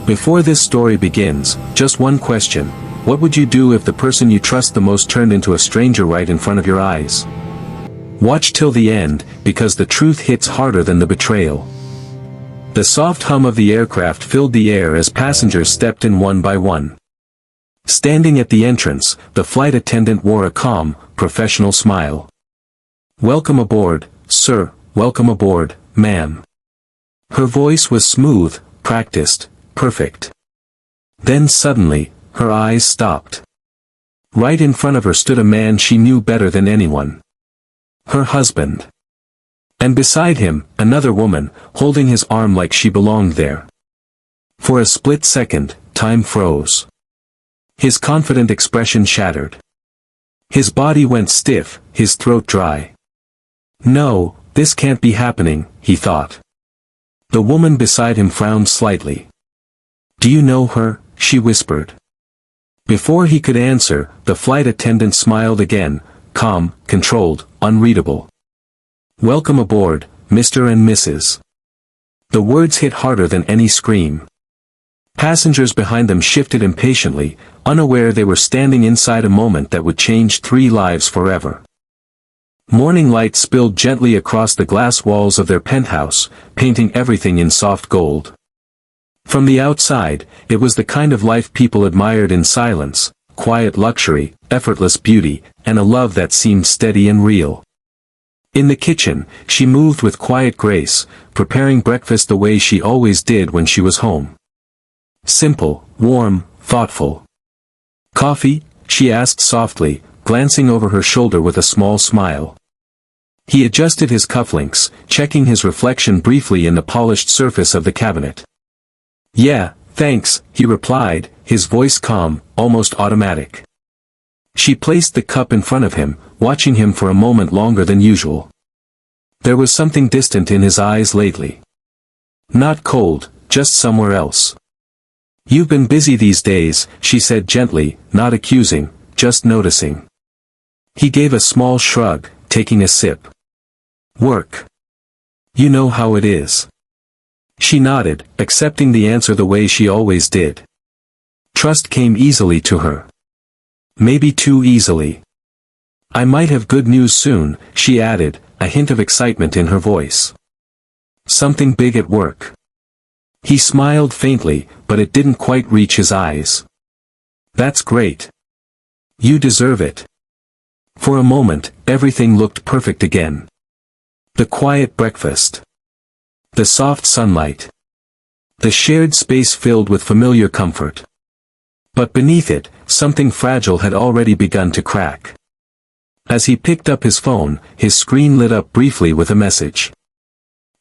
Before this story begins, just one question. What would you do if the person you trust the most turned into a stranger right in front of your eyes? Watch till the end, because the truth hits harder than the betrayal. The soft hum of the aircraft filled the air as passengers stepped in one by one. Standing at the entrance, the flight attendant wore a calm, professional smile. "Welcome aboard, sir, welcome aboard, ma'am." Her voice was smooth, practiced, perfect. Then suddenly, her eyes stopped. Right in front of her stood a man she knew better than anyone. Her husband. And beside him, another woman, holding his arm like she belonged there. For a split second, time froze. His confident expression shattered. His body went stiff, his throat dry. "No, this can't be happening," he thought. The woman beside him frowned slightly. "Do you know her?" she whispered. Before he could answer, the flight attendant smiled again, calm, controlled, unreadable. "Welcome aboard, Mr. and Mrs." The words hit harder than any scream. Passengers behind them shifted impatiently, unaware they were standing inside a moment that would change 3 lives forever. Morning light spilled gently across the glass walls of their penthouse, painting everything in soft gold. From the outside, it was the kind of life people admired in silence, quiet luxury, effortless beauty, and a love that seemed steady and real. In the kitchen, she moved with quiet grace, preparing breakfast the way she always did when she was home. Simple, warm, thoughtful. "Coffee?" she asked softly, glancing over her shoulder with a small smile. He adjusted his cufflinks, checking his reflection briefly in the polished surface of the cabinet. "Yeah, thanks," he replied, his voice calm, almost automatic. She placed the cup in front of him, watching him for a moment longer than usual. There was something distant in his eyes lately. Not cold, just somewhere else. "You've been busy these days," she said gently, not accusing, just noticing. He gave a small shrug, taking a sip. "Work. You know how it is." She nodded, accepting the answer the way she always did. Trust came easily to her. Maybe too easily. "I might have good news soon," she added, a hint of excitement in her voice. "Something big at work." He smiled faintly, but it didn't quite reach his eyes. "That's great. You deserve it." For a moment, everything looked perfect again. The quiet breakfast. The soft sunlight. The shared space filled with familiar comfort. But beneath it, something fragile had already begun to crack. As he picked up his phone, his screen lit up briefly with a message.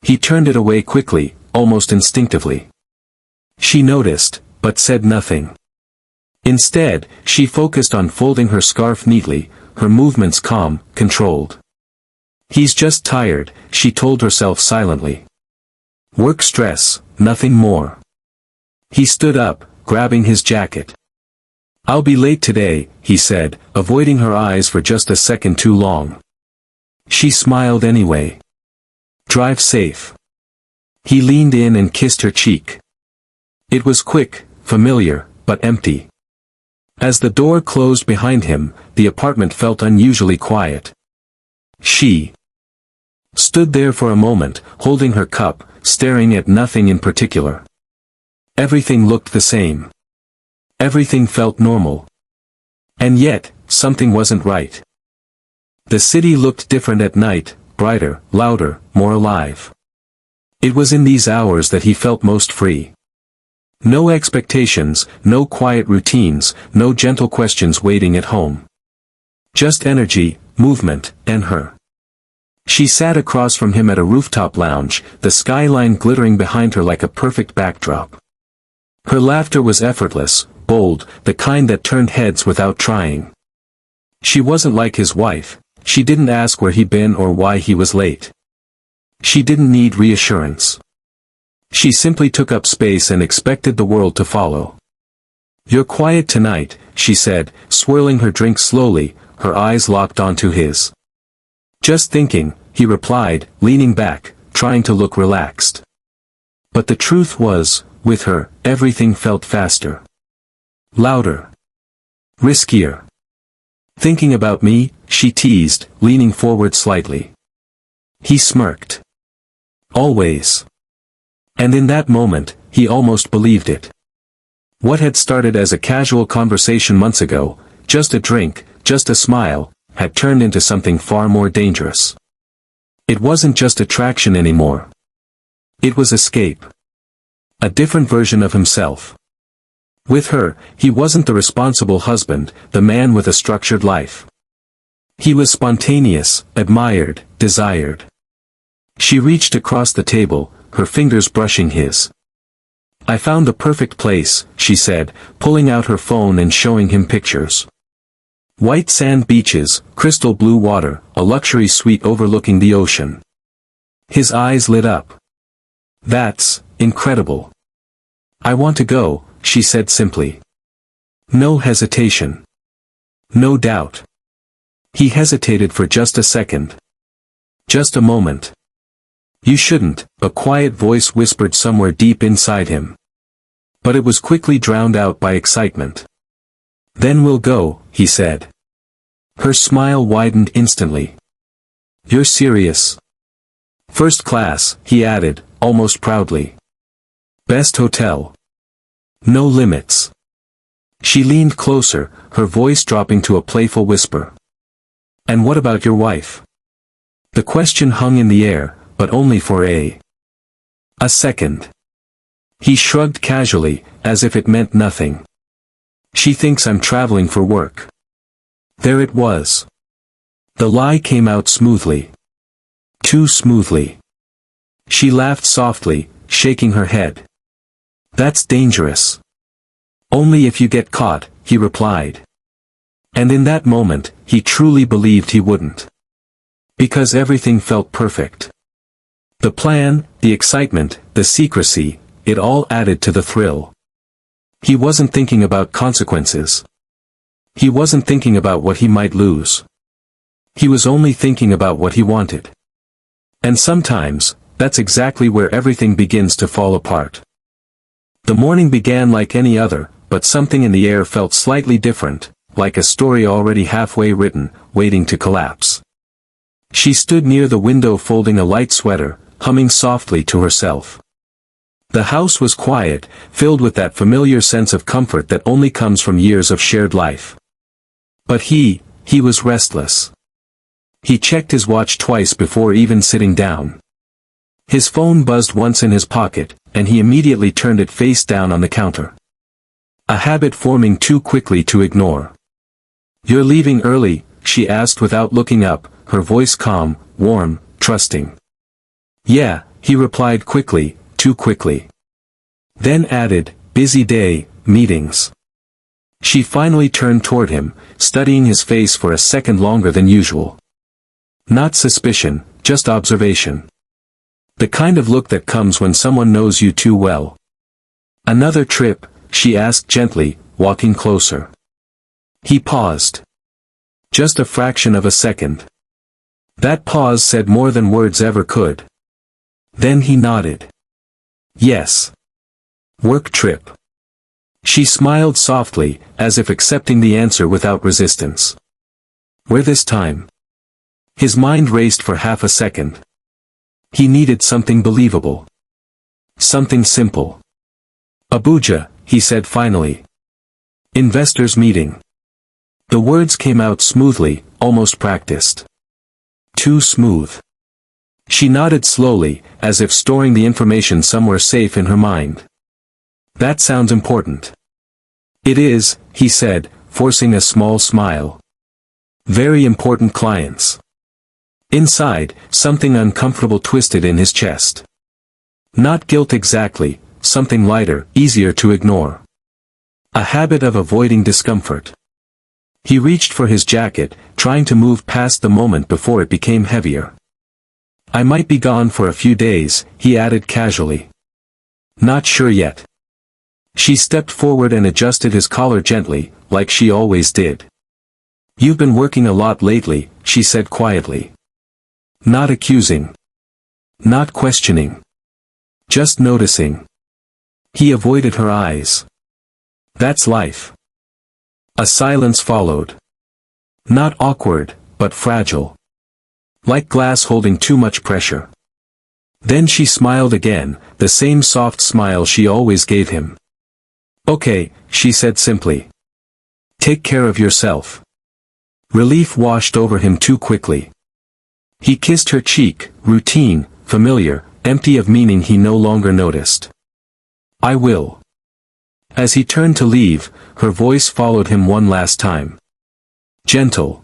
He turned it away quickly, almost instinctively. She noticed, but said nothing. Instead, she focused on folding her scarf neatly, her movements calm, controlled. "He's just tired," she told herself silently. "Work stress, nothing more." He stood up, grabbing his jacket. "I'll be late today," he said, avoiding her eyes for just a second too long. She smiled anyway. "Drive safe." He leaned in and kissed her cheek. It was quick, familiar, but empty. As the door closed behind him, the apartment felt unusually quiet. She stood there for a moment, holding her cup, staring at nothing in particular. Everything looked the same. Everything felt normal. And yet, something wasn't right. The city looked different at night, brighter, louder, more alive. It was in these hours that he felt most free. No expectations, no quiet routines, no gentle questions waiting at home. Just energy, movement, and her. She sat across from him at a rooftop lounge, the skyline glittering behind her like a perfect backdrop. Her laughter was effortless, bold, the kind that turned heads without trying. She wasn't like his wife. She didn't ask where he'd been or why he was late. She didn't need reassurance. She simply took up space and expected the world to follow. "You're quiet tonight," she said, swirling her drink slowly, her eyes locked onto his. "Just thinking," he replied, leaning back, trying to look relaxed. But the truth was, with her, everything felt faster. Louder. Riskier. Thinking about me, she teased, leaning forward slightly. He smirked. Always. And in that moment, he almost believed it. What had started as a casual conversation months ago, just a drink, just a smile, had turned into something far more dangerous. It wasn't just attraction anymore. It was escape. A different version of himself. With her, he wasn't the responsible husband, the man with a structured life. He was spontaneous, admired, desired. She reached across the table, her fingers brushing his. "I found the perfect place," she said, pulling out her phone and showing him pictures. White sand beaches, crystal blue water, a luxury suite overlooking the ocean. His eyes lit up. "That's incredible. I want to go," she said simply. No hesitation. No doubt. He hesitated for just a second. Just a moment. "You shouldn't," a quiet voice whispered somewhere deep inside him. But it was quickly drowned out by excitement. "Then we'll go," he said. Her smile widened instantly. "You're serious?" "First class," he added, almost proudly. "Best hotel. No limits." She leaned closer, her voice dropping to a playful whisper. "And what about your wife?" The question hung in the air, but only for a second. He shrugged casually, as if it meant nothing. "She thinks I'm traveling for work." There it was. The lie came out smoothly. Too smoothly. She laughed softly, shaking her head. "That's dangerous." "Only if you get caught," he replied. And in that moment, he truly believed he wouldn't. Because everything felt perfect. The plan, the excitement, the secrecy, it all added to the thrill. He wasn't thinking about consequences. He wasn't thinking about what he might lose. He was only thinking about what he wanted. And sometimes, that's exactly where everything begins to fall apart. The morning began like any other, but something in the air felt slightly different, like a story already halfway written, waiting to collapse. She stood near the window folding a light sweater, humming softly to herself. The house was quiet, filled with that familiar sense of comfort that only comes from years of shared life. But he was restless. He checked his watch twice before even sitting down. His phone buzzed once in his pocket, and he immediately turned it face down on the counter. A habit forming too quickly to ignore. "You're leaving early?" she asked without looking up, her voice calm, warm, trusting. "Yeah," he replied quickly, too quickly. Then added, "Busy day, meetings." She finally turned toward him, studying his face for a second longer than usual. Not suspicion, just observation. The kind of look that comes when someone knows you too well. "Another trip?" she asked gently, walking closer. He paused. Just a fraction of a second. That pause said more than words ever could. Then he nodded. "Yes. Work trip." She smiled softly, as if accepting the answer without resistance. "Where this time?" His mind raced for half a second. He needed something believable. Something simple. "Abuja," he said finally. "Investors meeting." The words came out smoothly, almost practiced. Too smooth. She nodded slowly, as if storing the information somewhere safe in her mind. "That sounds important." "It is," he said, forcing a small smile. "Very important clients." Inside, something uncomfortable twisted in his chest. Not guilt exactly, something lighter, easier to ignore. A habit of avoiding discomfort. He reached for his jacket, trying to move past the moment before it became heavier. "I might be gone for a few days," he added casually. "Not sure yet." She stepped forward and adjusted his collar gently, like she always did. "You've been working a lot lately," she said quietly. Not accusing. Not questioning. Just noticing. He avoided her eyes. That's life. A silence followed. Not awkward, but fragile. Like glass holding too much pressure. Then she smiled again, the same soft smile she always gave him. "Okay," she said simply. "Take care of yourself." Relief washed over him too quickly. He kissed her cheek, routine, familiar, empty of meaning he no longer noticed. "I will." As he turned to leave, her voice followed him one last time. Gentle.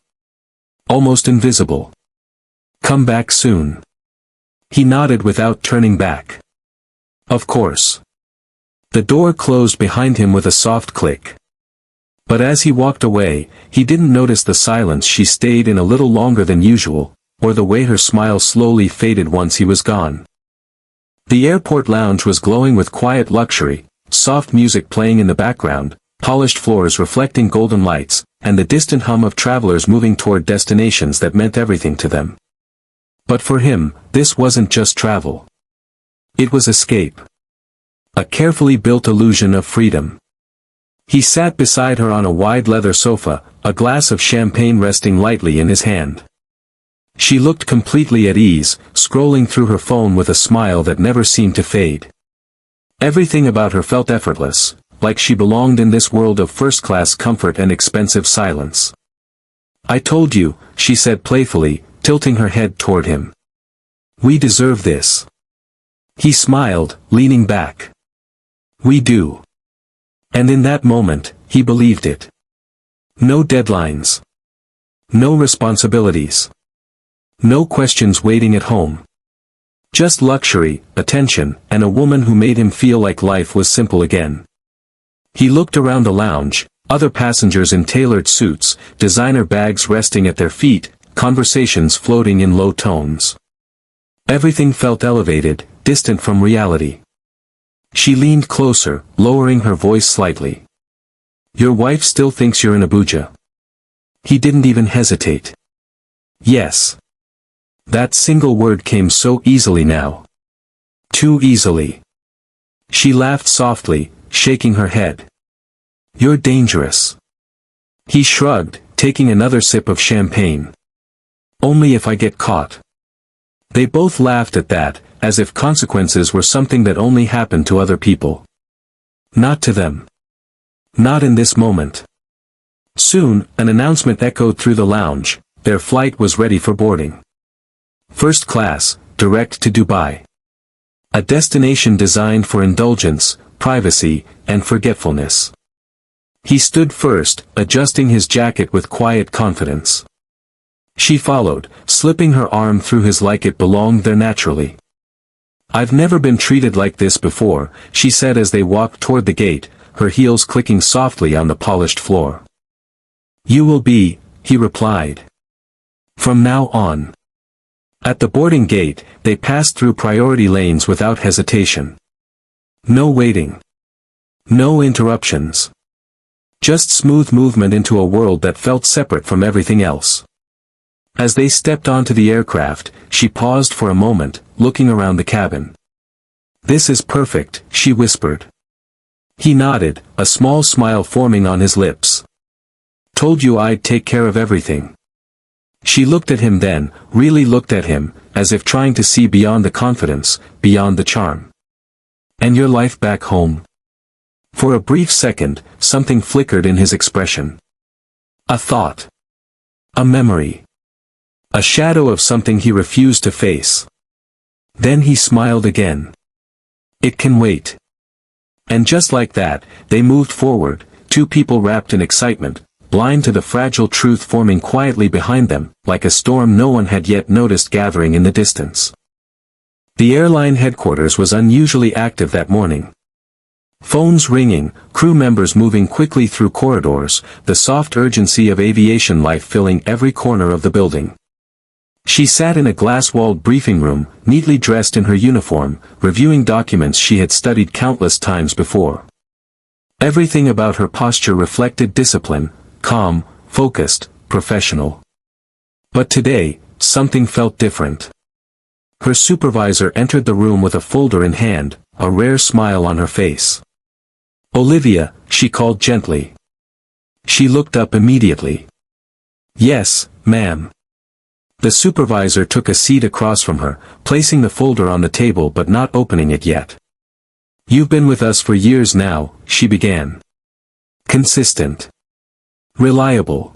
Almost invisible. "Come back soon." He nodded without turning back. Of course. The door closed behind him with a soft click. But as he walked away, he didn't notice the silence she stayed in a little longer than usual, or the way her smile slowly faded once he was gone. The airport lounge was glowing with quiet luxury, soft music playing in the background, polished floors reflecting golden lights, and the distant hum of travelers moving toward destinations that meant everything to them. But for him, this wasn't just travel. It was escape. A carefully built illusion of freedom. He sat beside her on a wide leather sofa, a glass of champagne resting lightly in his hand. She looked completely at ease, scrolling through her phone with a smile that never seemed to fade. Everything about her felt effortless, like she belonged in this world of first-class comfort and expensive silence. "I told you," she said playfully, tilting her head toward him. "We deserve this." He smiled, leaning back. "We do." And in that moment, he believed it. No deadlines. No responsibilities. No questions waiting at home. Just luxury, attention, and a woman who made him feel like life was simple again. He looked around the lounge, other passengers in tailored suits, designer bags resting at their feet, conversations floating in low tones. Everything felt elevated, distant from reality. She leaned closer, lowering her voice slightly. "Your wife still thinks you're in Abuja." He didn't even hesitate. "Yes." That single word came so easily now. Too easily. She laughed softly, shaking her head. "You're dangerous." He shrugged, taking another sip of champagne. "Only if I get caught." They both laughed at that, as if consequences were something that only happened to other people. Not to them. Not in this moment. Soon, an announcement echoed through the lounge: their flight was ready for boarding. First class, direct to Dubai. A destination designed for indulgence, privacy, and forgetfulness. He stood first, adjusting his jacket with quiet confidence. She followed, slipping her arm through his like it belonged there naturally. "I've never been treated like this before," she said as they walked toward the gate, her heels clicking softly on the polished floor. "You will be," he replied. "From now on." At the boarding gate, they passed through priority lanes without hesitation. No waiting. No interruptions. Just smooth movement into a world that felt separate from everything else. As they stepped onto the aircraft, she paused for a moment, looking around the cabin. "This is perfect," she whispered. He nodded, a small smile forming on his lips. "Told you I'd take care of everything." She looked at him then, really looked at him, as if trying to see beyond the confidence, beyond the charm. "And your life back home?" For a brief second, something flickered in his expression. A thought. A memory. A shadow of something he refused to face. Then he smiled again. "It can wait." And just like that, they moved forward, two people wrapped in excitement, blind to the fragile truth forming quietly behind them, like a storm no one had yet noticed gathering in the distance. The airline headquarters was unusually active that morning. Phones ringing, crew members moving quickly through corridors, the soft urgency of aviation life filling every corner of the building. She sat in a glass-walled briefing room, neatly dressed in her uniform, reviewing documents she had studied countless times before. Everything about her posture reflected discipline, calm, focused, professional. But today, something felt different. Her supervisor entered the room with a folder in hand, a rare smile on her face. "Olivia," she called gently. She looked up immediately. "Yes, ma'am." The supervisor took a seat across from her, placing the folder on the table but not opening it yet. "You've been with us for years now," she began. "Consistent. Reliable.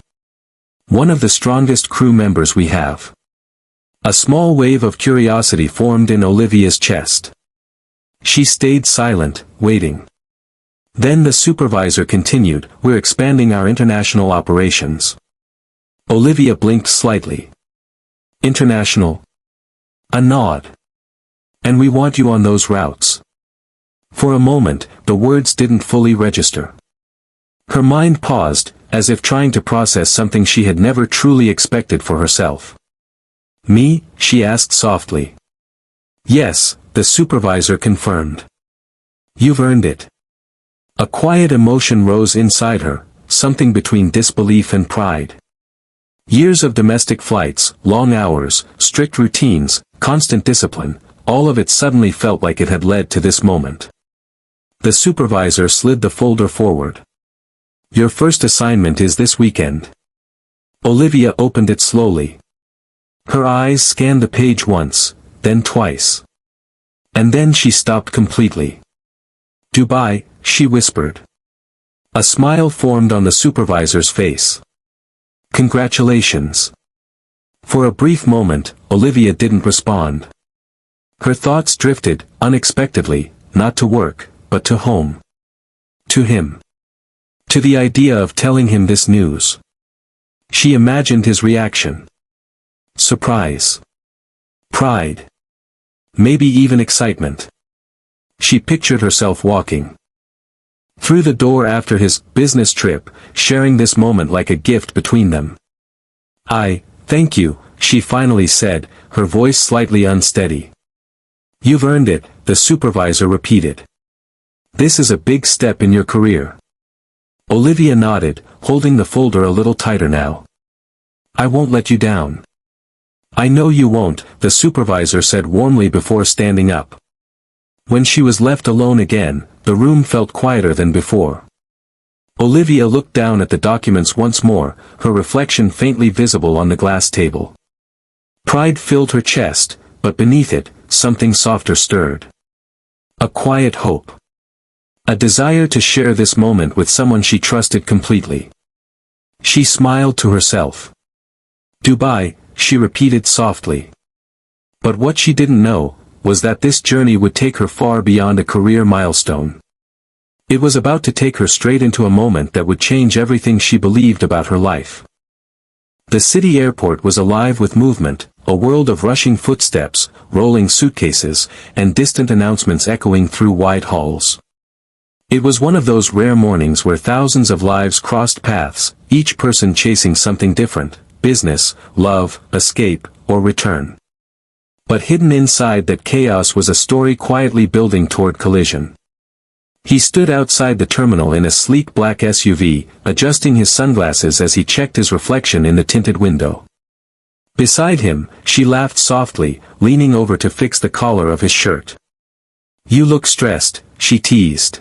One of the strongest crew members we have." A small wave of curiosity formed in Olivia's chest. She stayed silent, waiting. Then the supervisor continued, "We're expanding our international operations." Olivia blinked slightly. "International?" A nod. "And we want you on those routes." For a moment, the words didn't fully register. Her mind paused, as if trying to process something she had never truly expected for herself. "Me?" she asked softly. "Yes," the supervisor confirmed. "You've earned it." A quiet emotion rose inside her, something between disbelief and pride. Years of domestic flights, long hours, strict routines, constant discipline, all of it suddenly felt like it had led to this moment. The supervisor slid the folder forward. "Your first assignment is this weekend." Olivia opened it slowly. Her eyes scanned the page once, then twice. And then she stopped completely. "Dubai," she whispered. A smile formed on the supervisor's face. "Congratulations." For a brief moment, Olivia didn't respond. Her thoughts drifted, unexpectedly, not to work, but to home. To him. To the idea of telling him this news. She imagined his reaction. Surprise. Pride. Maybe even excitement. She pictured herself walking through the door after his business trip, sharing this moment like a gift between them. "Thank you," she finally said, her voice slightly unsteady. "You've earned it," the supervisor repeated. "This is a big step in your career." Olivia nodded, holding the folder a little tighter now. "I won't let you down." "I know you won't," the supervisor said warmly before standing up. When she was left alone again, the room felt quieter than before. Olivia looked down at the documents once more, her reflection faintly visible on the glass table. Pride filled her chest, but beneath it, something softer stirred. A quiet hope. A desire to share this moment with someone she trusted completely. She smiled to herself. "Dubai," she repeated softly. But what she didn't know, was that this journey would take her far beyond a career milestone. It was about to take her straight into a moment that would change everything she believed about her life. The city airport was alive with movement, a world of rushing footsteps, rolling suitcases, and distant announcements echoing through wide halls. It was one of those rare mornings where thousands of lives crossed paths, each person chasing something different: business, love, escape, or return. But hidden inside that chaos was a story quietly building toward collision. He stood outside the terminal in a sleek black SUV, adjusting his sunglasses as he checked his reflection in the tinted window. Beside him, she laughed softly, leaning over to fix the collar of his shirt. "You look stressed," she teased.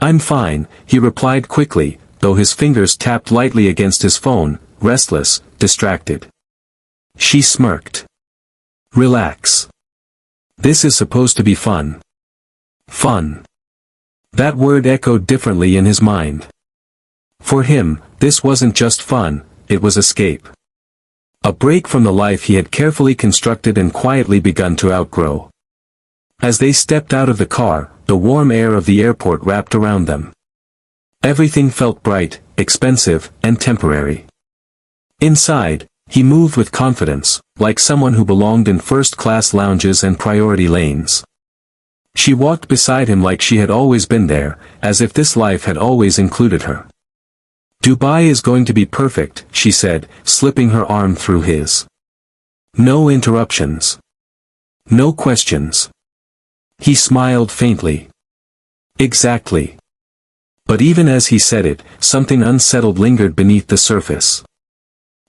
"I'm fine," he replied quickly, though his fingers tapped lightly against his phone, restless, distracted. She smirked. "Relax. This is supposed to be fun." Fun. That word echoed differently in his mind. For him, this wasn't just fun, it was escape. A break from the life he had carefully constructed and quietly begun to outgrow. As they stepped out of the car, the warm air of the airport wrapped around them. Everything felt bright, expensive, and temporary. Inside, he moved with confidence, like someone who belonged in first-class lounges and priority lanes. She walked beside him like she had always been there, as if this life had always included her. "Dubai is going to be perfect," she said, slipping her arm through his. "No interruptions. No questions." He smiled faintly. "Exactly." But even as he said it, something unsettled lingered beneath the surface.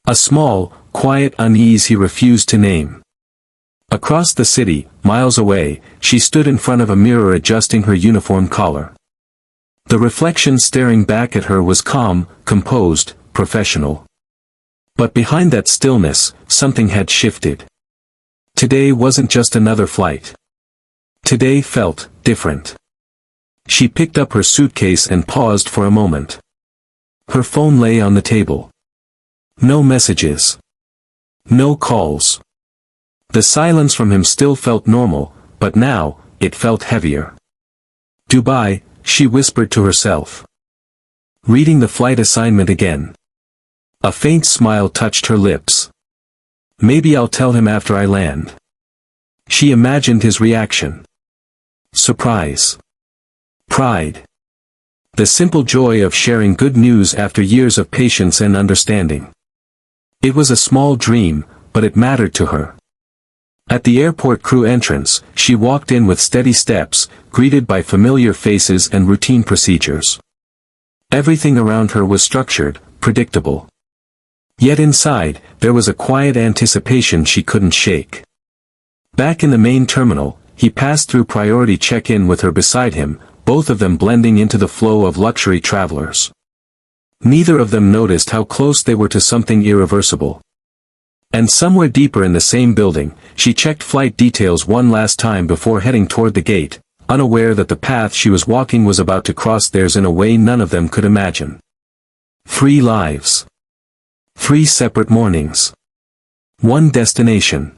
A small, quiet unease he refused to name. Across the city, miles away, she stood in front of a mirror adjusting her uniform collar. The reflection staring back at her was calm, composed, professional. But behind that stillness, something had shifted. Today wasn't just another flight. Today felt different. She picked up her suitcase and paused for a moment. Her phone lay on the table. No messages. No calls. The silence from him still felt normal, but now, it felt heavier. Dubai, she whispered to herself. Reading the flight assignment again. A faint smile touched her lips. Maybe I'll tell him after I land. She imagined his reaction. Surprise. Pride. The simple joy of sharing good news after years of patience and understanding. It was a small dream, but it mattered to her. At the airport crew entrance, she walked in with steady steps, greeted by familiar faces and routine procedures. Everything around her was structured, predictable. Yet inside, there was a quiet anticipation she couldn't shake. Back in the main terminal, he passed through priority check-in with her beside him, both of them blending into the flow of luxury travelers. Neither of them noticed how close they were to something irreversible. And somewhere deeper in the same building, she checked flight details one last time before heading toward the gate, unaware that the path she was walking was about to cross theirs in a way none of them could imagine. 3 lives. 3 separate mornings. 1 destination.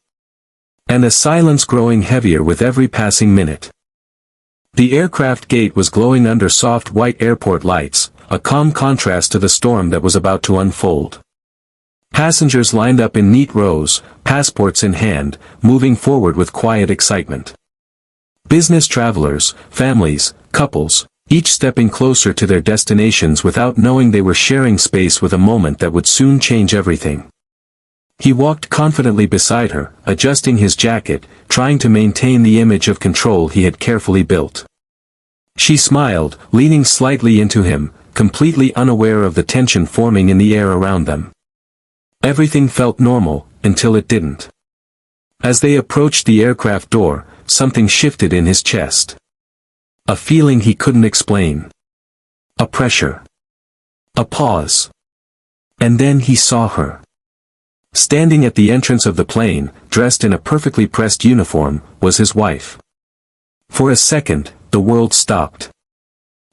And a silence growing heavier with every passing minute. The aircraft gate was glowing under soft white airport lights, a calm contrast to the storm that was about to unfold. Passengers lined up in neat rows, passports in hand, moving forward with quiet excitement. Business travelers, families, couples, each stepping closer to their destinations without knowing they were sharing space with a moment that would soon change everything. He walked confidently beside her, adjusting his jacket, trying to maintain the image of control he had carefully built. She smiled, leaning slightly into him, completely unaware of the tension forming in the air around them. Everything felt normal, until it didn't. As they approached the aircraft door, something shifted in his chest. A feeling he couldn't explain. A pressure. A pause. And then he saw her. Standing at the entrance of the plane, dressed in a perfectly pressed uniform, was his wife. For a second, the world stopped.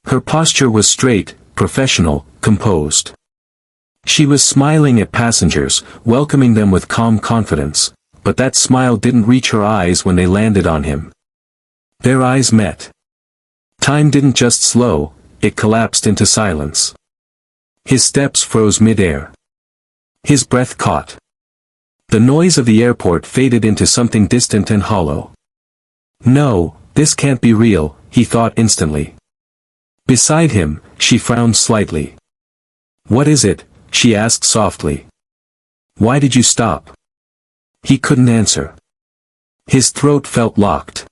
Her posture was straight, professional, composed. She was smiling at passengers, welcoming them with calm confidence, but that smile didn't reach her eyes when they landed on him. Their eyes met. Time didn't just slow, it collapsed into silence. His steps froze mid-air. His breath caught. The noise of the airport faded into something distant and hollow. No, this can't be real, he thought instantly. Beside him, she frowned slightly. What is it? She asked softly. Why did you stop? He couldn't answer. His throat felt locked.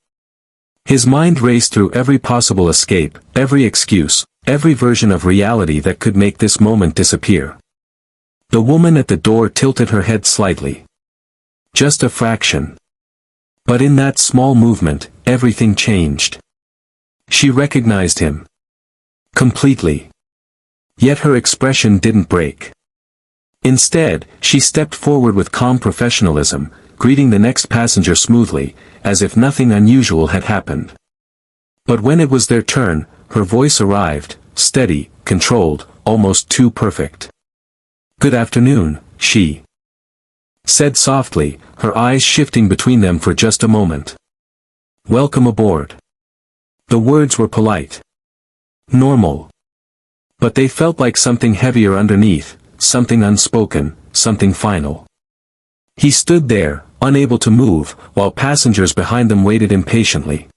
His mind raced through every possible escape, every excuse, every version of reality that could make this moment disappear. The woman at the door tilted her head slightly. Just a fraction. But in that small movement, everything changed. She recognized him. Completely. Yet her expression didn't break. Instead, she stepped forward with calm professionalism, greeting the next passenger smoothly, as if nothing unusual had happened. But when it was their turn, her voice arrived, steady, controlled, almost too perfect. Good afternoon, she said softly, her eyes shifting between them for just a moment. Welcome aboard. The words were polite. Normal. But they felt like something heavier underneath, something unspoken, something final. He stood there, unable to move, while passengers behind them waited impatiently.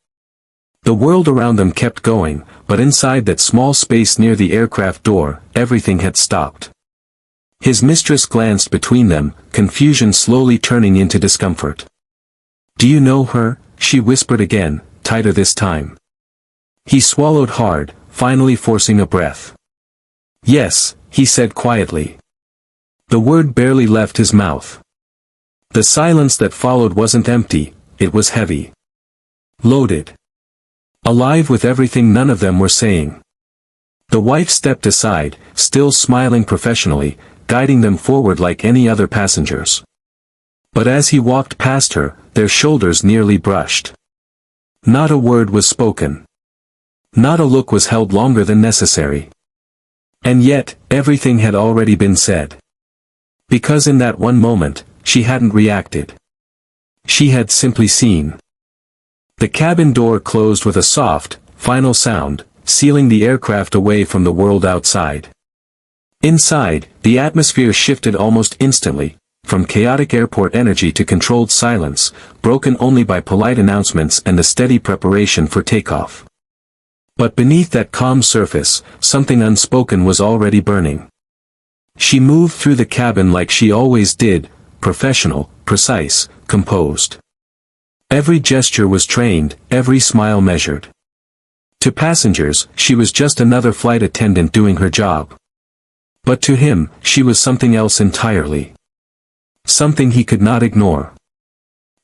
The world around them kept going, but inside that small space near the aircraft door, everything had stopped. His mistress glanced between them, confusion slowly turning into discomfort. Do you know her? She whispered again, tighter this time. He swallowed hard, finally forcing a breath. Yes, he said quietly. The word barely left his mouth. The silence that followed wasn't empty, it was heavy. Loaded. Alive with everything none of them were saying. The wife stepped aside, still smiling professionally, guiding them forward like any other passengers. But as he walked past her, their shoulders nearly brushed. Not a word was spoken. Not a look was held longer than necessary. And yet, everything had already been said. Because in that one moment, she hadn't reacted. She had simply seen. The cabin door closed with a soft, final sound, sealing the aircraft away from the world outside. Inside, the atmosphere shifted almost instantly, from chaotic airport energy to controlled silence, broken only by polite announcements and a steady preparation for takeoff. But beneath that calm surface, something unspoken was already burning. She moved through the cabin like she always did, professional, precise, composed. Every gesture was trained, every smile measured. To passengers, she was just another flight attendant doing her job. But to him, she was something else entirely. Something he could not ignore.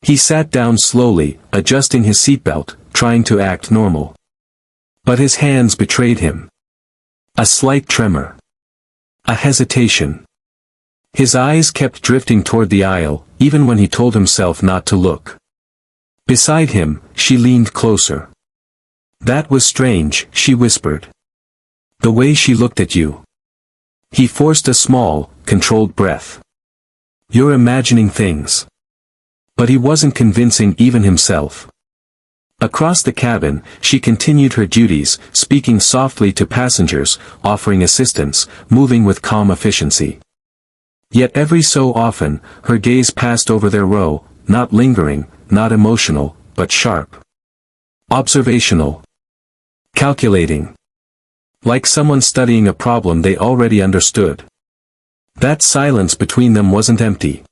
He sat down slowly, adjusting his seatbelt, trying to act normal. But his hands betrayed him. A slight tremor. A hesitation. His eyes kept drifting toward the aisle, even when he told himself not to look. Beside him, she leaned closer. "That was strange," she whispered. "The way she looked at you." He forced a small, controlled breath. "You're imagining things." But he wasn't convincing even himself. Across the cabin, she continued her duties, speaking softly to passengers, offering assistance, moving with calm efficiency. Yet every so often, her gaze passed over their row, not lingering, not emotional, but sharp. Observational. Calculating. Like someone studying a problem they already understood. That silence between them wasn't empty.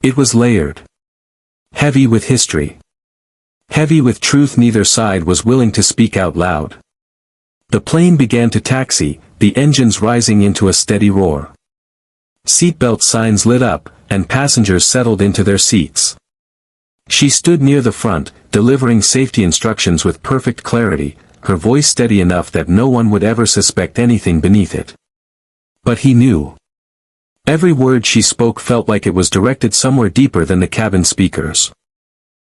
It was layered. Heavy with history. Heavy with truth neither side was willing to speak out loud. The plane began to taxi, the engines rising into a steady roar. Seatbelt signs lit up, and passengers settled into their seats. She stood near the front, delivering safety instructions with perfect clarity, her voice steady enough that no one would ever suspect anything beneath it. But he knew. Every word she spoke felt like it was directed somewhere deeper than the cabin speakers.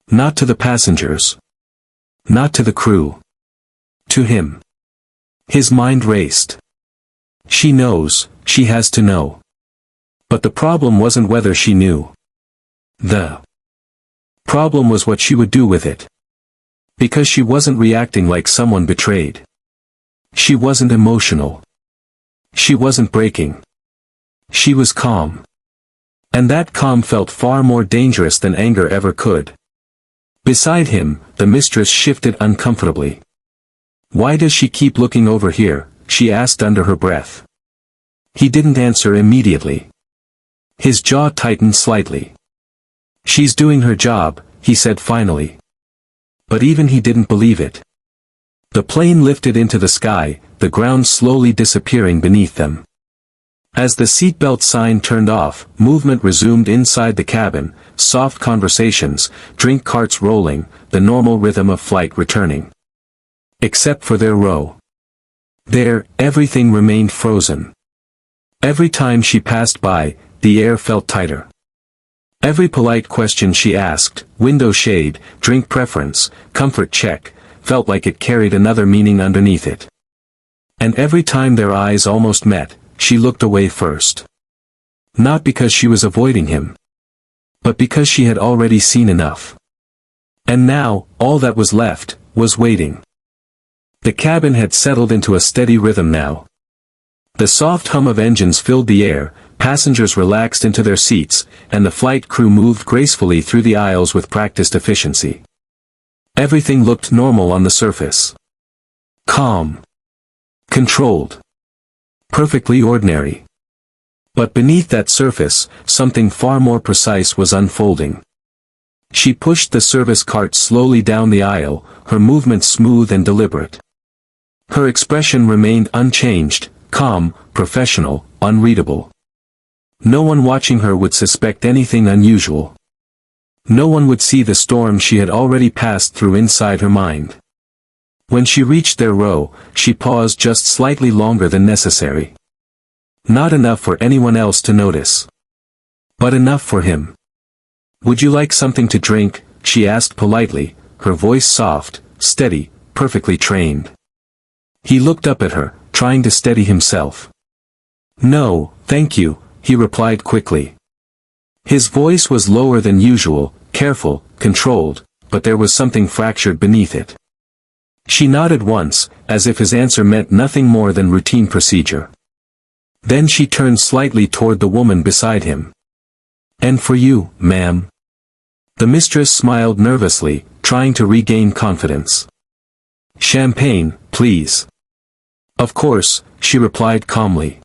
Not to the passengers. Not to the crew. To him. His mind raced. She knows, she has to know. But the problem wasn't whether she knew. The problem was what she would do with it. Because she wasn't reacting like someone betrayed. She wasn't emotional. She wasn't breaking. She was calm. And that calm felt far more dangerous than anger ever could. Beside him, the mistress shifted uncomfortably. "Why does she keep looking over here?" she asked under her breath. He didn't answer immediately. His jaw tightened slightly. "She's doing her job," he said finally. But even he didn't believe it. The plane lifted into the sky, the ground slowly disappearing beneath them. As the seatbelt sign turned off, movement resumed inside the cabin, soft conversations, drink carts rolling, the normal rhythm of flight returning. Except for their row. There, everything remained frozen. Every time she passed by, the air felt tighter. Every polite question she asked, window shade, drink preference, comfort check, felt like it carried another meaning underneath it. And every time their eyes almost met, she looked away first. Not because she was avoiding him. But because she had already seen enough. And now, all that was left, was waiting. The cabin had settled into a steady rhythm now. The soft hum of engines filled the air, passengers relaxed into their seats, and the flight crew moved gracefully through the aisles with practiced efficiency. Everything looked normal on the surface. Calm. Controlled. Perfectly ordinary. But beneath that surface, something far more precise was unfolding. She pushed the service cart slowly down the aisle, her movements smooth and deliberate. Her expression remained unchanged, calm, professional, unreadable. No one watching her would suspect anything unusual. No one would see the storm she had already passed through inside her mind. When she reached their row, she paused just slightly longer than necessary. Not enough for anyone else to notice. But enough for him. "Would you like something to drink?" she asked politely, her voice soft, steady, perfectly trained. He looked up at her, trying to steady himself. "No, thank you," he replied quickly. His voice was lower than usual, careful, controlled, but there was something fractured beneath it. She nodded once, as if his answer meant nothing more than routine procedure. Then she turned slightly toward the woman beside him. "And for you, ma'am." The mistress smiled nervously, trying to regain confidence. "Champagne, please." "Of course," she replied calmly.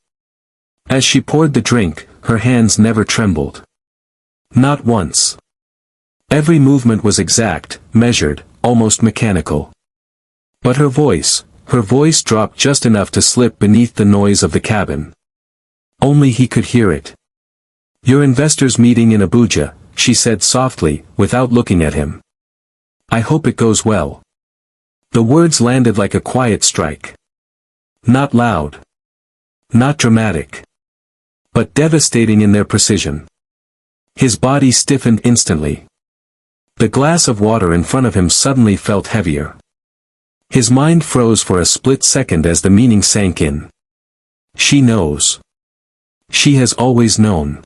As she poured the drink, her hands never trembled. Not once. Every movement was exact, measured, almost mechanical. But her voice dropped just enough to slip beneath the noise of the cabin. Only he could hear it. "Your investors' meeting in Abuja," she said softly, without looking at him. "I hope it goes well." The words landed like a quiet strike. Not loud. Not dramatic. But devastating in their precision. His body stiffened instantly. The glass of water in front of him suddenly felt heavier. His mind froze for a split second as the meaning sank in. She knows. She has always known.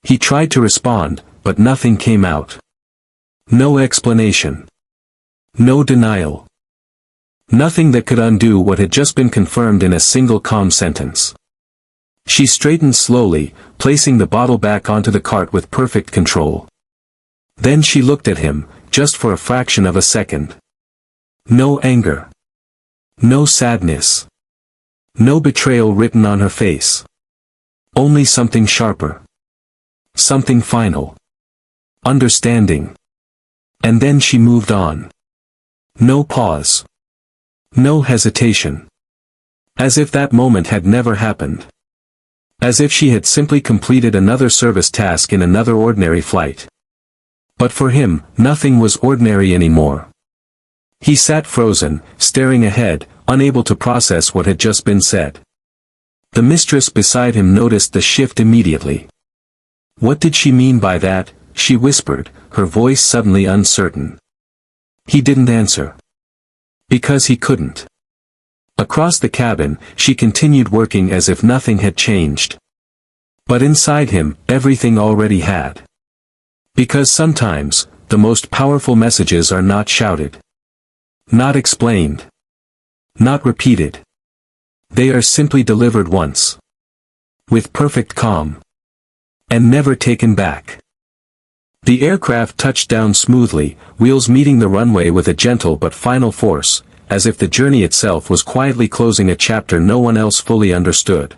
He tried to respond, but nothing came out. No explanation. No denial. Nothing that could undo what had just been confirmed in a single calm sentence. She straightened slowly, placing the bottle back onto the cart with perfect control. Then she looked at him, just for a fraction of a second. No anger. No sadness. No betrayal written on her face. Only something sharper. Something final. Understanding. And then she moved on. No pause. No hesitation. As if that moment had never happened. As if she had simply completed another service task in another ordinary flight. But for him, nothing was ordinary anymore. He sat frozen, staring ahead, unable to process what had just been said. The mistress beside him noticed the shift immediately. "What did she mean by that?" she whispered, her voice suddenly uncertain. He didn't answer. Because he couldn't. Across the cabin, she continued working as if nothing had changed. But inside him, everything already had. Because sometimes, the most powerful messages are not shouted. Not explained. Not repeated. They are simply delivered once. With perfect calm. And never taken back. The aircraft touched down smoothly, wheels meeting the runway with a gentle but final force, as if the journey itself was quietly closing a chapter no one else fully understood.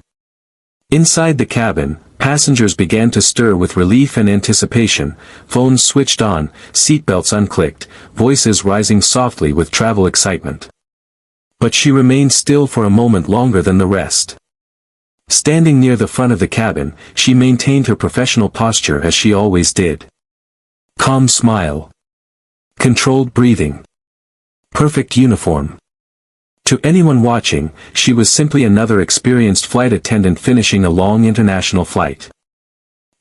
Inside the cabin, passengers began to stir with relief and anticipation, phones switched on, seatbelts unclicked, voices rising softly with travel excitement. But she remained still for a moment longer than the rest. Standing near the front of the cabin, she maintained her professional posture as she always did. Calm smile. Controlled breathing. Perfect uniform. To anyone watching, she was simply another experienced flight attendant finishing a long international flight.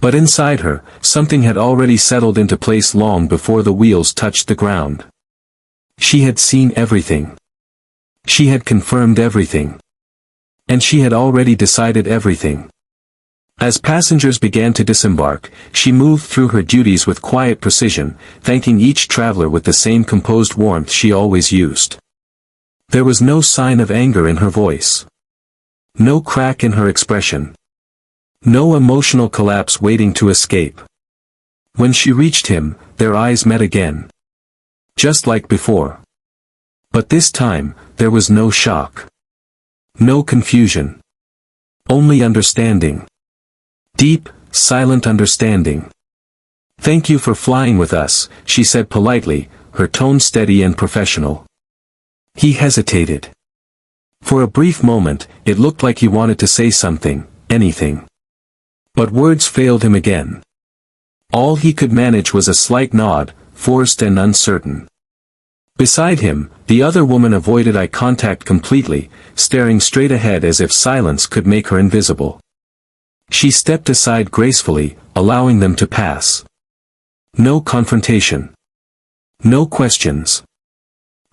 But inside her, something had already settled into place long before the wheels touched the ground. She had seen everything. She had confirmed everything. And she had already decided everything. As passengers began to disembark, she moved through her duties with quiet precision, thanking each traveler with the same composed warmth she always used. There was no sign of anger in her voice. No crack in her expression. No emotional collapse waiting to escape. When she reached him, their eyes met again. Just like before. But this time, there was no shock. No confusion. Only understanding. Deep, silent understanding. "Thank you for flying with us," she said politely, her tone steady and professional. He hesitated. For a brief moment, it looked like he wanted to say something, anything. But words failed him again. All he could manage was a slight nod, forced and uncertain. Beside him, the other woman avoided eye contact completely, staring straight ahead as if silence could make her invisible. She stepped aside gracefully, allowing them to pass. No confrontation. No questions.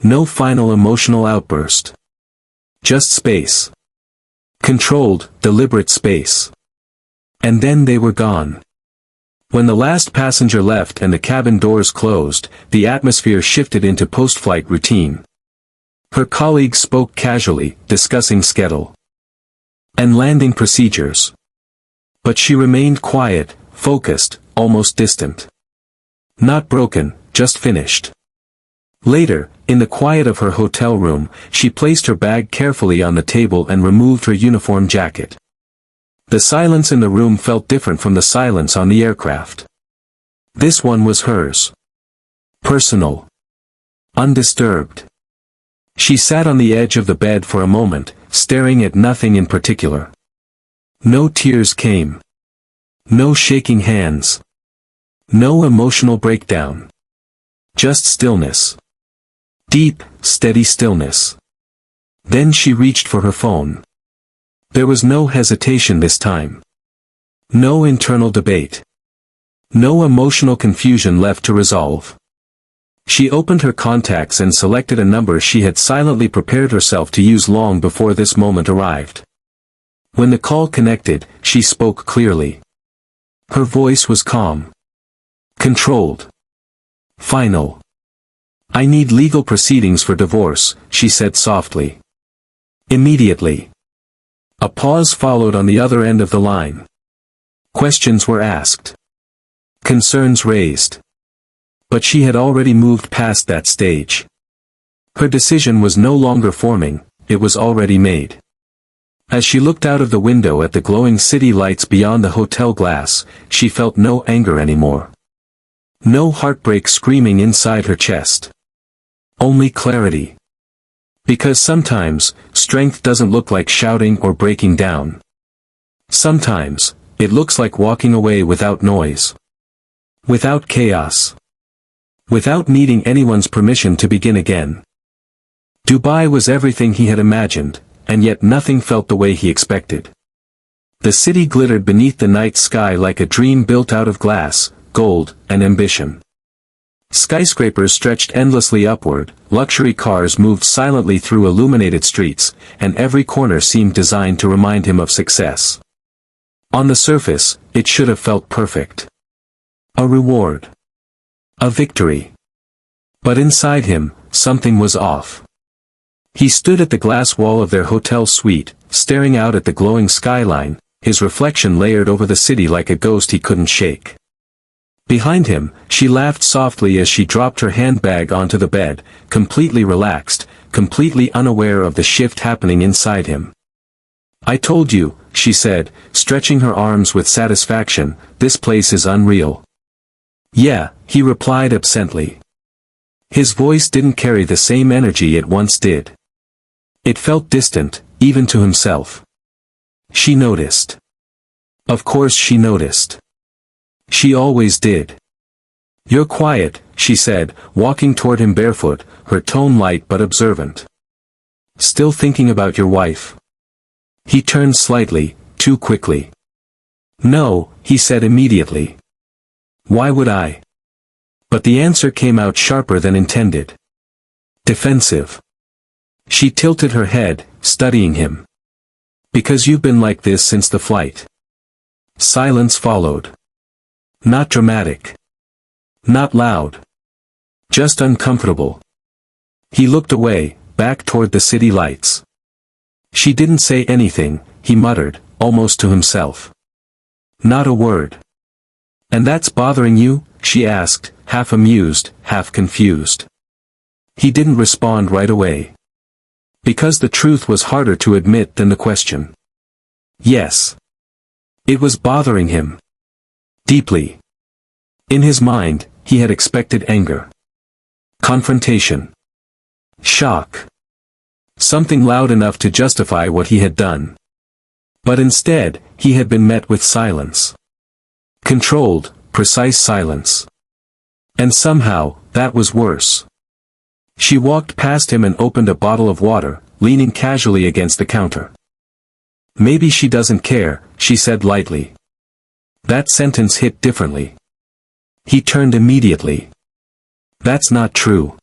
No final emotional outburst. Just space. Controlled, deliberate space. And then they were gone. When the last passenger left and the cabin doors closed, the atmosphere shifted into post-flight routine. Her colleagues spoke casually, discussing schedule and landing procedures. But she remained quiet, focused, almost distant. Not broken, just finished. Later, in the quiet of her hotel room, she placed her bag carefully on the table and removed her uniform jacket. The silence in the room felt different from the silence on the aircraft. This one was hers. Personal. Undisturbed. She sat on the edge of the bed for a moment, staring at nothing in particular. No tears came. No shaking hands. No emotional breakdown. Just stillness. Deep, steady stillness. Then she reached for her phone. There was no hesitation this time. No internal debate. No emotional confusion left to resolve. She opened her contacts and selected a number she had silently prepared herself to use long before this moment arrived. When the call connected, she spoke clearly. Her voice was calm. Controlled. Final. "I need legal proceedings for divorce," she said softly. Immediately. A pause followed on the other end of the line. Questions were asked. Concerns raised. But she had already moved past that stage. Her decision was no longer forming, it was already made. As she looked out of the window at the glowing city lights beyond the hotel glass, she felt no anger anymore. No heartbreak screaming inside her chest. Only clarity. Because sometimes, strength doesn't look like shouting or breaking down. Sometimes, it looks like walking away without noise. Without chaos. Without needing anyone's permission to begin again. Dubai was everything he had imagined, and yet nothing felt the way he expected. The city glittered beneath the night sky like a dream built out of glass, gold, and ambition. Skyscrapers stretched endlessly upward, luxury cars moved silently through illuminated streets, and every corner seemed designed to remind him of success. On the surface, it should have felt perfect. A reward. A victory. But inside him, something was off. He stood at the glass wall of their hotel suite, staring out at the glowing skyline, his reflection layered over the city like a ghost he couldn't shake. Behind him, she laughed softly as she dropped her handbag onto the bed, completely relaxed, completely unaware of the shift happening inside him. "I told you," she said, stretching her arms with satisfaction, "this place is unreal." "Yeah," he replied absently. His voice didn't carry the same energy it once did. It felt distant, even to himself. She noticed. Of course she noticed. She always did. "You're quiet," she said, walking toward him barefoot, her tone light but observant. "Still thinking about your wife?" He turned slightly, too quickly. "No," he said immediately. "Why would I?" But the answer came out sharper than intended. Defensive. She tilted her head, studying him. "Because you've been like this since the flight." Silence followed. Not dramatic. Not loud. Just uncomfortable. He looked away, back toward the city lights. She didn't say anything, he muttered, almost to himself. "Not a word." "And that's bothering you?" she asked, half amused, half confused. He didn't respond right away. Because the truth was harder to admit than the question. Yes. It was bothering him. Deeply. In his mind, he had expected anger. Confrontation. Shock. Something loud enough to justify what he had done. But instead, he had been met with silence. Controlled, precise silence. And somehow, that was worse. She walked past him and opened a bottle of water, leaning casually against the counter. "Maybe she doesn't care," she said lightly. That sentence hit differently. He turned immediately. "That's not true."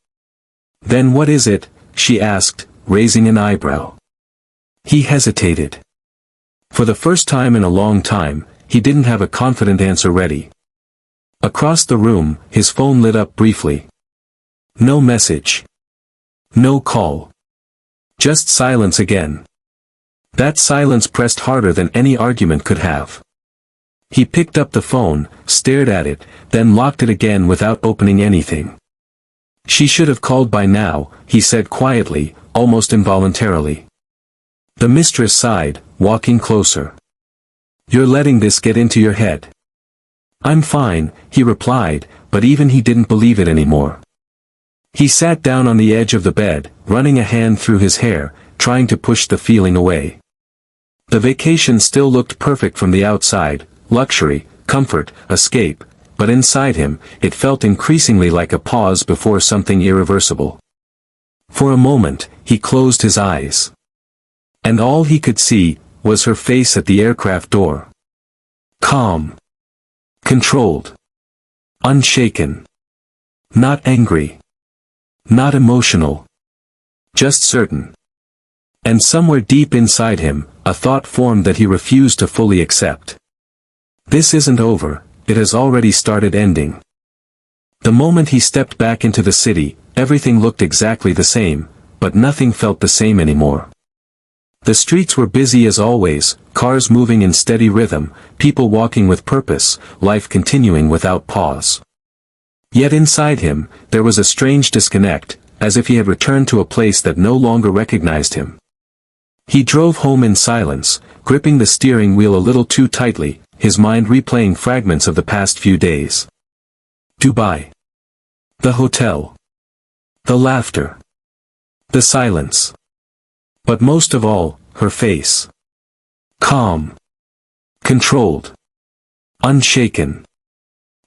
"Then what is it?" she asked, raising an eyebrow. He hesitated. For the first time in a long time, he didn't have a confident answer ready. Across the room, his phone lit up briefly. No message. No call. Just silence again. That silence pressed harder than any argument could have. He picked up the phone, stared at it, then locked it again without opening anything. "She should have called by now," he said quietly, almost involuntarily. The mistress sighed, walking closer. "You're letting this get into your head." "I'm fine," he replied, but even he didn't believe it anymore. He sat down on the edge of the bed, running a hand through his hair, trying to push the feeling away. The vacation still looked perfect from the outside, luxury, comfort, escape, but inside him, it felt increasingly like a pause before something irreversible. For a moment, he closed his eyes. And all he could see was her face at the aircraft door. Calm. Controlled. Unshaken. Not angry. Not emotional. Just certain. And somewhere deep inside him, a thought formed that he refused to fully accept. This isn't over, it has already started ending. The moment he stepped back into the city, everything looked exactly the same, but nothing felt the same anymore. The streets were busy as always, cars moving in steady rhythm, people walking with purpose, life continuing without pause. Yet inside him, there was a strange disconnect, as if he had returned to a place that no longer recognized him. He drove home in silence, gripping the steering wheel a little too tightly, his mind replaying fragments of the past few days. Dubai. The hotel. The laughter. The silence. But most of all, her face. Calm. Controlled. Unshaken.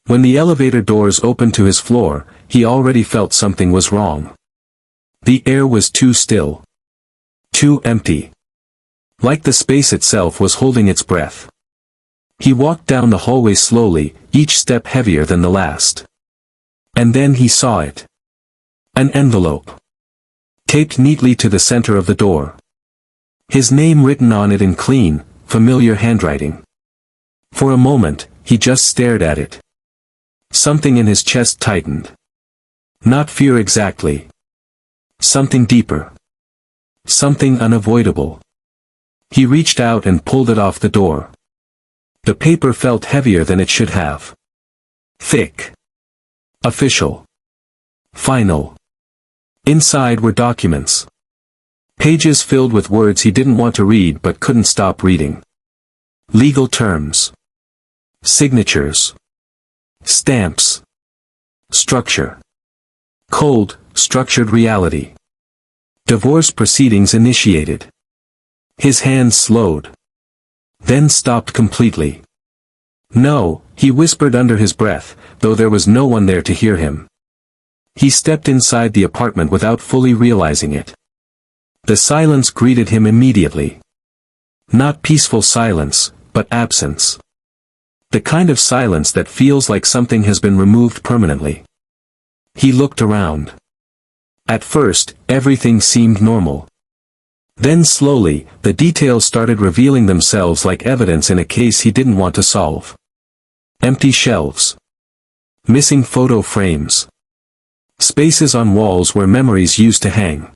When the elevator doors opened to his floor, he already felt something was wrong. The air was too still. Too empty. Like the space itself was holding its breath. He walked down the hallway slowly, each step heavier than the last. And then he saw it. An envelope. Taped neatly to the center of the door. His name written on it in clean, familiar handwriting. For a moment, he just stared at it. Something in his chest tightened. Not fear exactly. Something deeper. Something unavoidable. He reached out and pulled it off the door. The paper felt heavier than it should have. Thick. Official. Final. Inside were documents. Pages filled with words he didn't want to read but couldn't stop reading. Legal terms. Signatures. Stamps. Structure. Cold, structured reality. Divorce proceedings initiated. His hands slowed. Then stopped completely. "No," he whispered under his breath, though there was no one there to hear him. He stepped inside the apartment without fully realizing it. The silence greeted him immediately. Not peaceful silence, but absence. The kind of silence that feels like something has been removed permanently. He looked around. At first, everything seemed normal. Then slowly, the details started revealing themselves like evidence in a case he didn't want to solve. Empty shelves. Missing photo frames. Spaces on walls where memories used to hang.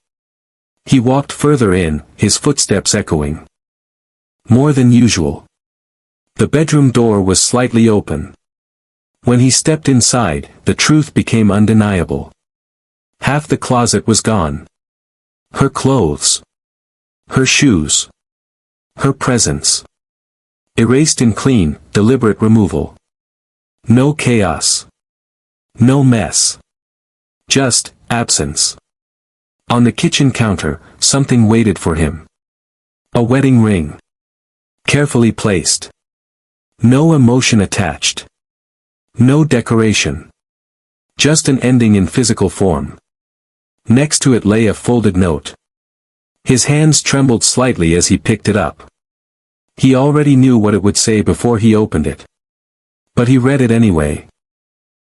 He walked further in, his footsteps echoing. More than usual. The bedroom door was slightly open. When he stepped inside, the truth became undeniable. Half the closet was gone. Her clothes. Her shoes. Her presence. Erased in clean, deliberate removal. No chaos. No mess. Just absence. On the kitchen counter, something waited for him. A wedding ring. Carefully placed. No emotion attached. No decoration. Just an ending in physical form. Next to it lay a folded note. His hands trembled slightly as he picked it up. He already knew what it would say before he opened it. But he read it anyway.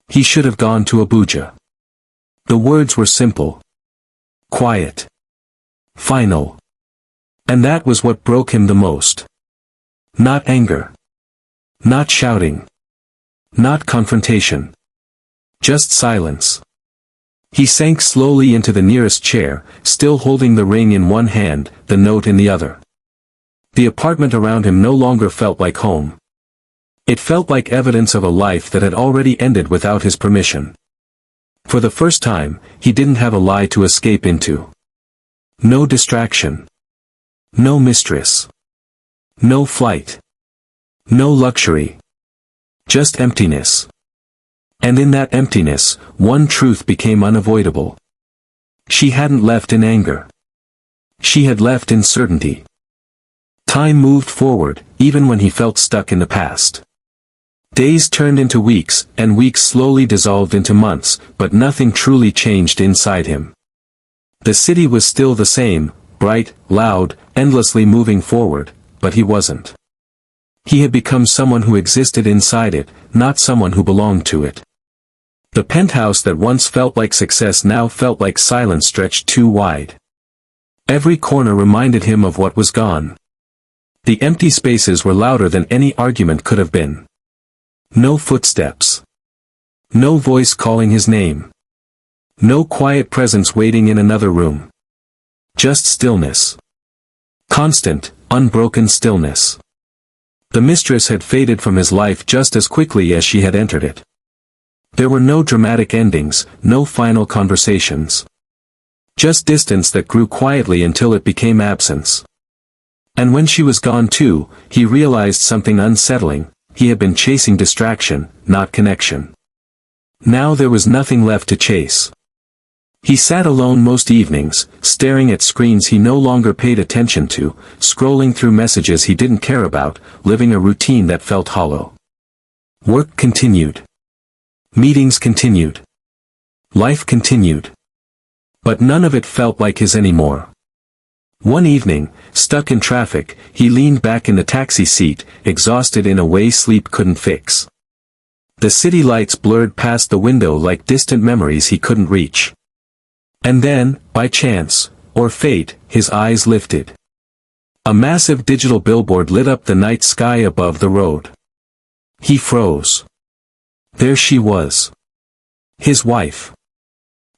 He should have gone to Abuja. The words were simple. Quiet. Final. And that was what broke him the most. Not anger. Not shouting. Not confrontation. Just silence. He sank slowly into the nearest chair, still holding the ring in one hand, the note in the other. The apartment around him no longer felt like home. It felt like evidence of a life that had already ended without his permission. For the first time, he didn't have a lie to escape into. No distraction. No mistress. No flight. No luxury. Just emptiness. And in that emptiness, one truth became unavoidable. She hadn't left in anger. She had left in certainty. Time moved forward, even when he felt stuck in the past. Days turned into weeks, and weeks slowly dissolved into months, but nothing truly changed inside him. The city was still the same, bright, loud, endlessly moving forward, but he wasn't. He had become someone who existed inside it, not someone who belonged to it. The penthouse that once felt like success now felt like silence stretched too wide. Every corner reminded him of what was gone. The empty spaces were louder than any argument could have been. No footsteps. No voice calling his name. No quiet presence waiting in another room. Just stillness. Constant, unbroken stillness. The mistress had faded from his life just as quickly as she had entered it. There were no dramatic endings, no final conversations. Just distance that grew quietly until it became absence. And when she was gone too, he realized something unsettling. He had been chasing distraction, not connection. Now there was nothing left to chase. He sat alone most evenings, staring at screens he no longer paid attention to, scrolling through messages he didn't care about, living a routine that felt hollow. Work continued. Meetings continued. Life continued. But none of it felt like his anymore. One evening, stuck in traffic, he leaned back in the taxi seat, exhausted in a way sleep couldn't fix. The city lights blurred past the window like distant memories he couldn't reach. And then, by chance, or fate, his eyes lifted. A massive digital billboard lit up the night sky above the road. He froze. There she was. His wife.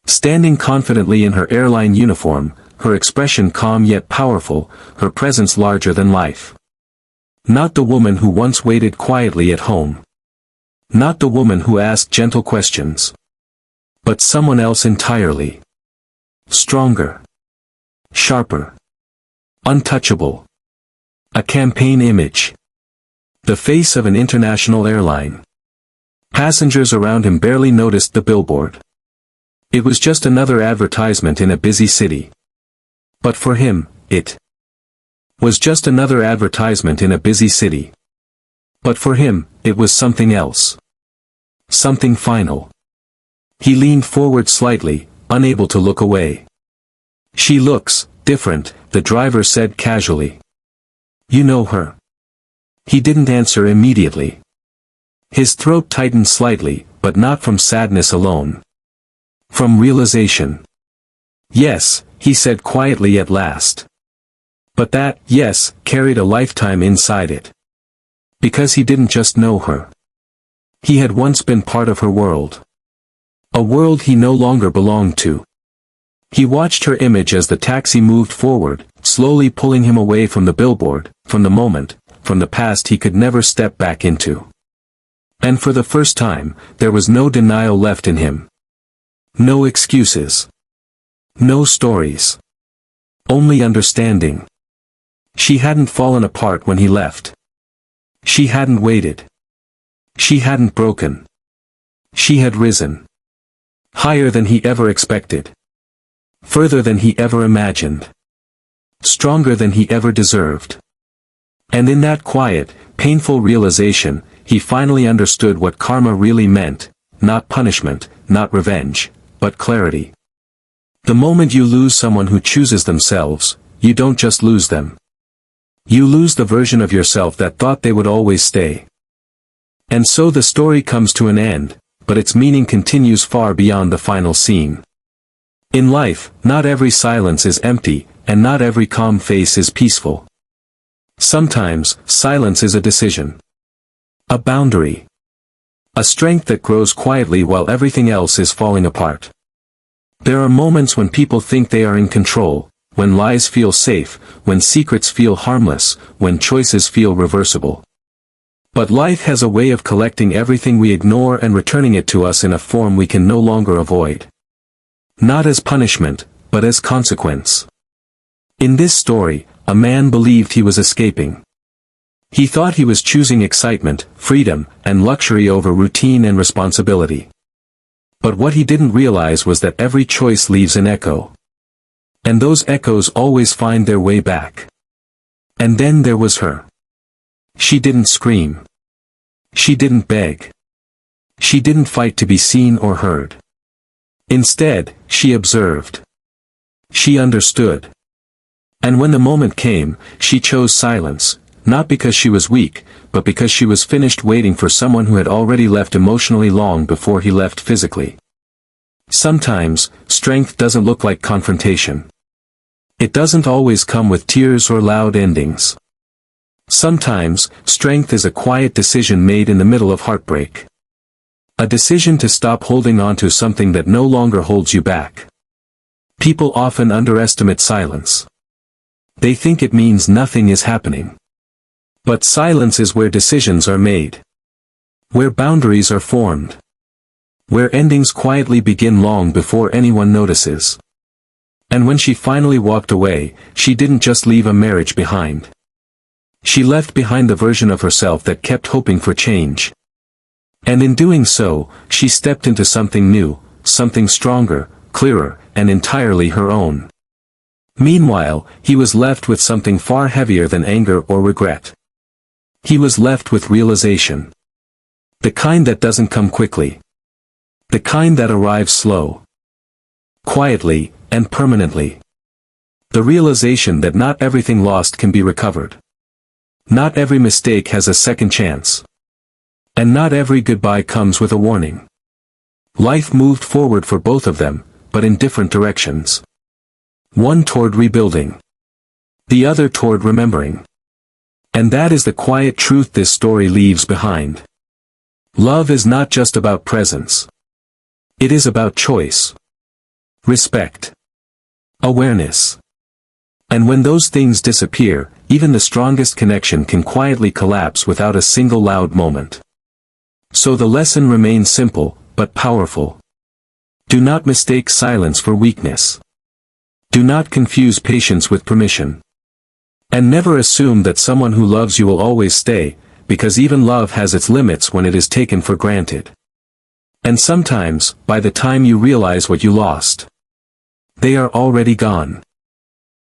Standing confidently in her airline uniform, her expression calm yet powerful, her presence larger than life. Not the woman who once waited quietly at home. Not the woman who asked gentle questions. But someone else entirely. Stronger. Sharper. Untouchable. A campaign image. The face of an international airline. Passengers around him barely noticed the billboard. It was just another advertisement in a busy city. But for him, it was just another advertisement in a busy city. But for him, it was something else. Something final. He leaned forward slightly, unable to look away. She looks different, the driver said casually. You know her? He didn't answer immediately. His throat tightened slightly, but not from sadness alone. From realization. Yes, he said quietly at last. But that, yes, carried a lifetime inside it. Because he didn't just know her. He had once been part of her world. A world he no longer belonged to. He watched her image as the taxi moved forward, slowly pulling him away from the billboard, from the moment, from the past he could never step back into. And for the first time, there was no denial left in him. No excuses. No stories. Only understanding. She hadn't fallen apart when he left. She hadn't waited. She hadn't broken. She had risen. Higher than he ever expected. Further than he ever imagined. Stronger than he ever deserved. And in that quiet, painful realization, he finally understood what karma really meant, not punishment, not revenge, but clarity. The moment you lose someone who chooses themselves, you don't just lose them. You lose the version of yourself that thought they would always stay. And so the story comes to an end, but its meaning continues far beyond the final scene. In life, not every silence is empty, and not every calm face is peaceful. Sometimes, silence is a decision. A boundary. A strength that grows quietly while everything else is falling apart. There are moments when people think they are in control, when lies feel safe, when secrets feel harmless, when choices feel reversible. But life has a way of collecting everything we ignore and returning it to us in a form we can no longer avoid. Not as punishment, but as consequence. In this story, a man believed he was escaping. He thought he was choosing excitement, freedom, and luxury over routine and responsibility. But what he didn't realize was that every choice leaves an echo. And those echoes always find their way back. And then there was her. She didn't scream. She didn't beg. She didn't fight to be seen or heard. Instead, she observed. She understood. And when the moment came, she chose silence, not because she was weak, but because she was finished waiting for someone who had already left emotionally long before he left physically. Sometimes, strength doesn't look like confrontation. It doesn't always come with tears or loud endings. Sometimes, strength is a quiet decision made in the middle of heartbreak. A decision to stop holding on to something that no longer holds you back. People often underestimate silence. They think it means nothing is happening. But silence is where decisions are made. Where boundaries are formed. Where endings quietly begin long before anyone notices. And when she finally walked away, she didn't just leave a marriage behind. She left behind the version of herself that kept hoping for change. And in doing so, she stepped into something new, something stronger, clearer, and entirely her own. Meanwhile, he was left with something far heavier than anger or regret. He was left with realization. The kind that doesn't come quickly. The kind that arrives slow. Quietly, and permanently. The realization that not everything lost can be recovered. Not every mistake has a second chance. And not every goodbye comes with a warning. Life moved forward for both of them, but in different directions. One toward rebuilding. The other toward remembering. And that is the quiet truth this story leaves behind. Love is not just about presence. It is about choice. Respect. Awareness. And when those things disappear, even the strongest connection can quietly collapse without a single loud moment. So the lesson remains simple, but powerful. Do not mistake silence for weakness. Do not confuse patience with permission. And never assume that someone who loves you will always stay, because even love has its limits when it is taken for granted. And sometimes, by the time you realize what you lost, they are already gone.